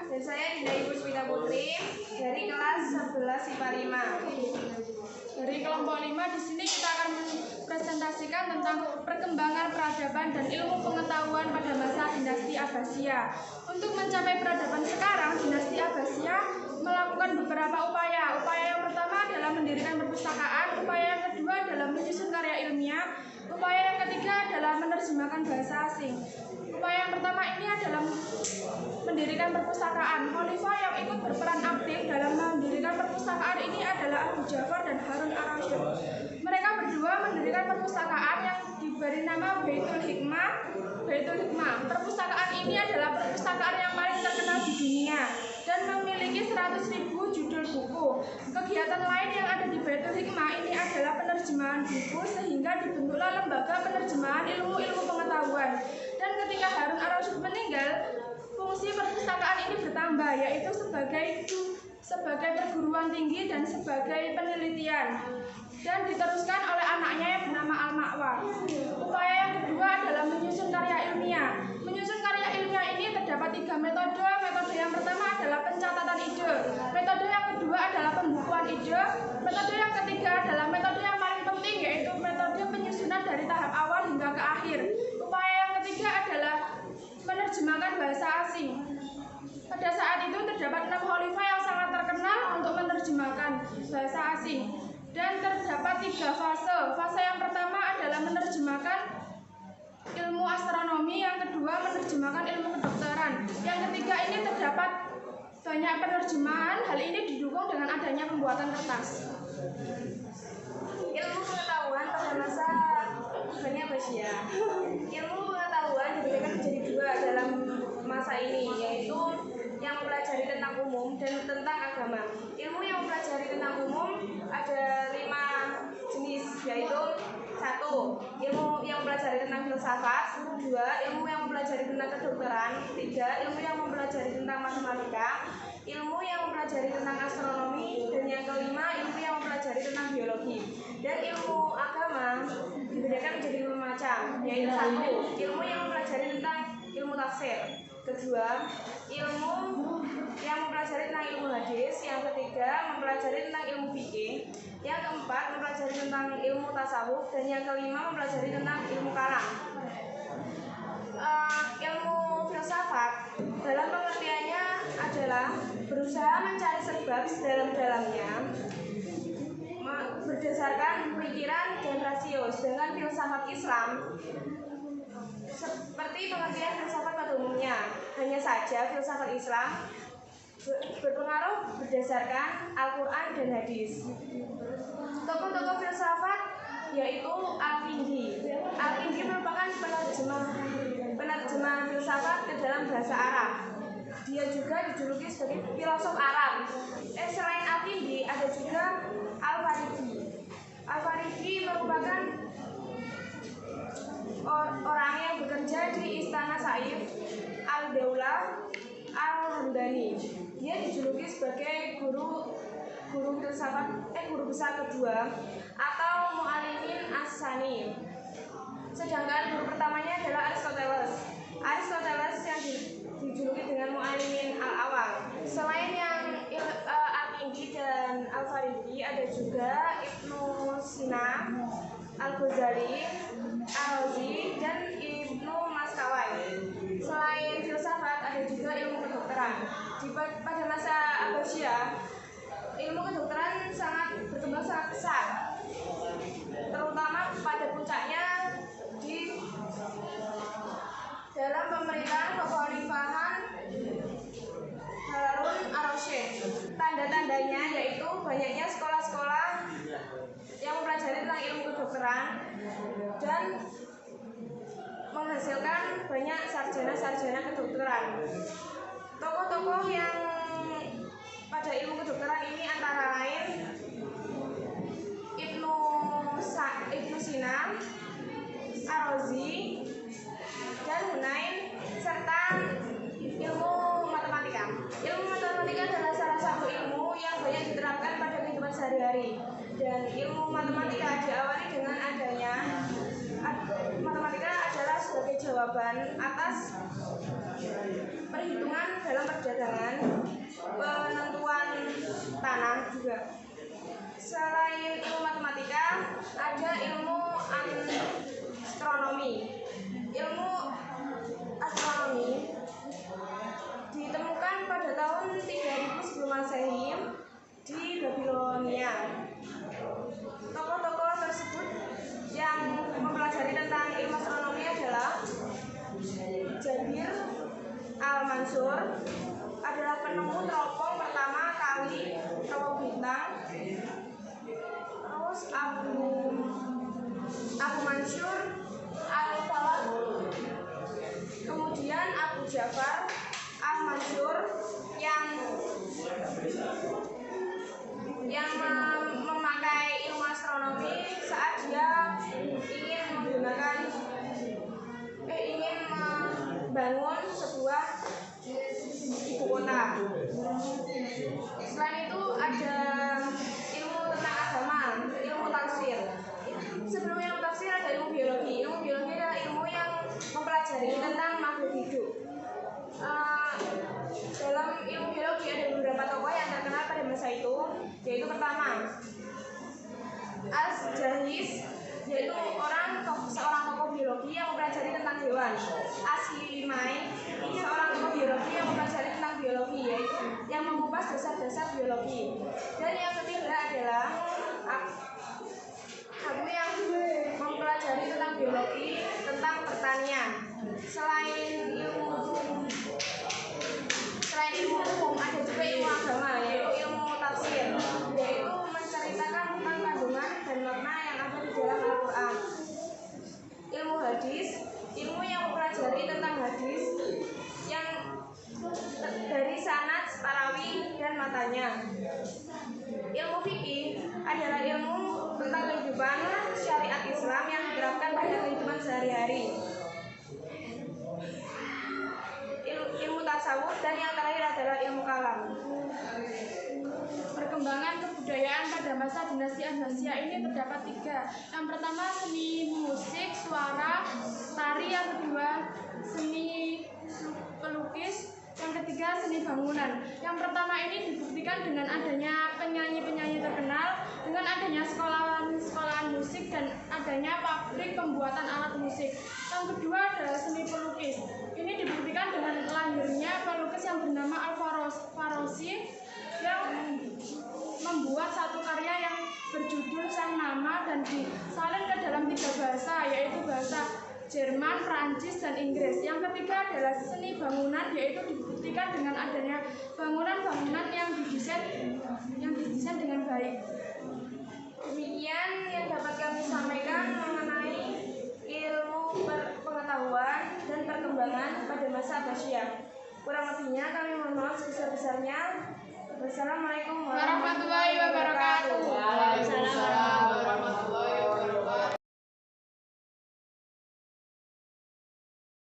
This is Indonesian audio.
Dan saya Dinda Ibu Swita Putri dari kelas 11 IPA 5. Dari kelompok 5 di sini kita akan mempresentasikan tentang perkembangan peradaban dan ilmu pengetahuan pada masa dinasti Abbasiyah. Untuk mencapai peradaban sekarang, dinasti Abbasiyah melakukan beberapa upaya. Upaya yang pertama adalah mendirikan perpustakaan, upaya yang kedua adalah menyusun karya ilmiah, upaya yang ketiga adalah menerjemahkan bahasa asing. Upaya yang pertama ini adalah mendirikan perpustakaan. Khalifah yang ikut berperan aktif dalam mendirikan perpustakaan ini adalah Abu Ja'far dan Harun ar-Rasyid. Mereka berdua mendirikan perpustakaan yang diberi nama Baitul Hikmah. Perpustakaan ini adalah perpustakaan yang paling terkenal di dunia dan memiliki 100.000 judul buku. Kegiatan lain yang ada di Baitul Hikmah ini adalah penerjemahan buku, sehingga dibentuklah lembaga penerjemahan ilmu-ilmu pengetahuan. Dan ketika Harun ar-Rasyid meninggal, fungsi perpustakaan ini bertambah, yaitu sebagai perguruan tinggi dan sebagai penelitian, dan diteruskan oleh anaknya yang bernama Al-Ma'war. Upaya yang kedua adalah menyusun karya ilmiah. Menyusun karya ilmiah ini terdapat 3 metode. Metode yang pertama adalah pencatatan ide. Metode yang kedua adalah pembukuan ide. Metode yang ketiga adalah metode yang paling penting, yaitu metode penyusunan dari tahap awal hingga ke akhir. Upaya yang ketiga adalah menerjemahkan bahasa asing. Pada saat itu terdapat 6 khalifah yang sangat terkenal untuk menerjemahkan bahasa asing. Dan terdapat 3 fase. Fase yang pertama adalah menerjemahkan ilmu astronomi, yang kedua menerjemahkan ilmu kedokteran. Yang ketiga ini terdapat banyak penerjemahan. Hal ini didukung dengan adanya pembuatan kertas. Ilmu pengetahuan pada masa Bani Abbasiyah. Ilmu pengetahuan diberikan menjadi 2 dalam masa ini, yaitu yang mempelajari tentang umum dan tentang agama. Ilmu yang mempelajari tentang umum ada 5 jenis, yaitu 1. Ilmu yang mempelajari tentang filsafat, 2. Ilmu yang mempelajari tentang kedokteran, 3. Ilmu yang mempelajari tentang matematika, ilmu yang mempelajari tentang astronomi, dan yang kelima ilmu yang mempelajari tentang biologi. Dan ilmu agama dibedakan menjadi 5 macam, yaitu 1. Ilmu yang mempelajari tentang ilmu tafsir, kedua ilmu yang mempelajari tentang ilmu hadis, yang ketiga mempelajari tentang ilmu fikih, yang keempat mempelajari tentang ilmu tasawuf, dan yang kelima mempelajari tentang ilmu kalam. Ilmu filsafat dalam pengertiannya adalah berusaha mencari sebab sedalam-dalamnya berdasarkan pemikiran dan rasio. Sedangkan filsafat Islam seperti pengertian filsafat pada umumnya, hanya saja filsafat Islam berpengaruh berdasarkan Al-Quran dan hadis. Tokoh-tokoh filsafat yaitu Al-Kindi. Al-Kindi merupakan penerjemah filsafat ke dalam bahasa Arab. Dia juga dijuluki sebagai filosof Arab. Selain Al-Kindi ada juga Al-Faridi. Al-Faridi merupakan orang yang bekerja di Istana Saif Al-Daulah Al-Hamdani. Dia dijuluki sebagai guru besar kedua atau Mu'allimin As-Sani. Sedangkan guru pertamanya adalah Aristoteles. Aristoteles yang dijuluki dengan Mu'allimin Al-Awal. Selain yang Al-Kindi dan Al-Faridi, ada juga Ibnu Sina, Al-Ghazali, Al-Razi, dan Ibnu Maskawai. Selain filsafat ada juga ilmu kedokteran. Pada masa Abbasiyah, ilmu kedokteran berkembang sangat pesat, terutama pada puncaknya di dalam pemerintahan kekhalifahan Harun ar-Rasyid. Tanda-tandanya yaitu banyaknya sekolah-sekolah yang mempelajari tentang ilmu kedokteran dan menghasilkan banyak sarjana-sarjana kedokteran. Tokoh-tokoh yang pada ilmu kedokteran ini antara lain Ibnu Sina, Ar-Razi, dan Hunain, serta ilmu matematika. Ilmu matematika adalah salah satu ilmu yang banyak diterapkan pada kehidupan sehari-hari. Dan ilmu matematika diawali dengan adanya matematika adalah sebagai jawaban atas perhitungan dalam perdagangan. perdagangan, penentuan tanah juga. Selain ilmu matematika, ada ilmu astronomi. Ilmu astronomi ditemukan pada tahun 3000 sebelum Masehi di Babilonia. Tokoh-tokoh tersebut yang mempelajari tentang ilmu astronomi adalah Jabir Al-Mansur, adalah penemu teropong pertama kali teropong bintang. Terus Abu Mansur Al-Falak, kemudian Abu Ja'far Al-Mansur yang memakai ilmu astronomi saat dia ingin membangun sebuah ibu kota. Selain itu ada ilmu tentang agama, ilmu tafsir. Sebelum ilmu tafsir ada ilmu biologi. Ilmu biologi adalah ilmu yang mempelajari tentang makhluk hidup. Dalam ilmu biologi ada beberapa tokoh yang terkenal pada masa itu, yaitu pertama As-Jahiz, yaitu seorang tokoh biologi yang mempelajari tentang hewan. As-Himai, seorang tokoh biologi yang mempelajari tentang biologi, yaitu yang mengupas dasar-dasar biologi. Dan yang ketiga adalah Aku yang mempelajari tentang biologi, tentang pertanian. Selain ilmu umum, ada juga ilmu agama, yaitu ilmu tafsir, yaitu menceritakan tentang kandungan dan makna yang ada di dalam Al-Quran. Ilmu hadis, ilmu yang mempelajari tentang hadis yang dari sanad, perawi, dan matanya. Ilmu fikih adalah ilmu tentang kehidupan syariat Islam yang diterapkan pada kehidupan sehari-hari. Ilmu tasawuf, dan yang terakhir adalah ilmu kalam. Perkembangan kebudayaan pada masa dinasti Abbasiyah ini terdapat 3. Yang pertama seni musik, suara, tari. Yang kedua seni pelukis. Yang ketiga seni bangunan. Yang pertama ini dibuktikan dengan adanya penyanyi-penyanyi terkenal, dengan adanya sekolahan musik, dan adanya pabrik pembuatan alat musik. Yang kedua adalah seni pelukis. Ini dibuktikan dengan lahirnya pelukis yang bernama Al-Farazi yang membuat satu karya yang berjudul Sang Nama dan disalin ke dalam 3 bahasa, yaitu bahasa Jerman, Prancis, dan Inggris. Yang ketiga adalah seni bangunan, yaitu dibuktikan dengan adanya bangunan-bangunan yang didesain dengan baik. Demikian yang dapat kami sampaikan mengenai ilmu pengetahuan dan perkembangan pada masa Abbasiyah. Kurang lebihnya kami mohon maaf sebesar-besarnya. Wassalamualaikum warahmatullahi wabarakatuh. Waalaikumsalam.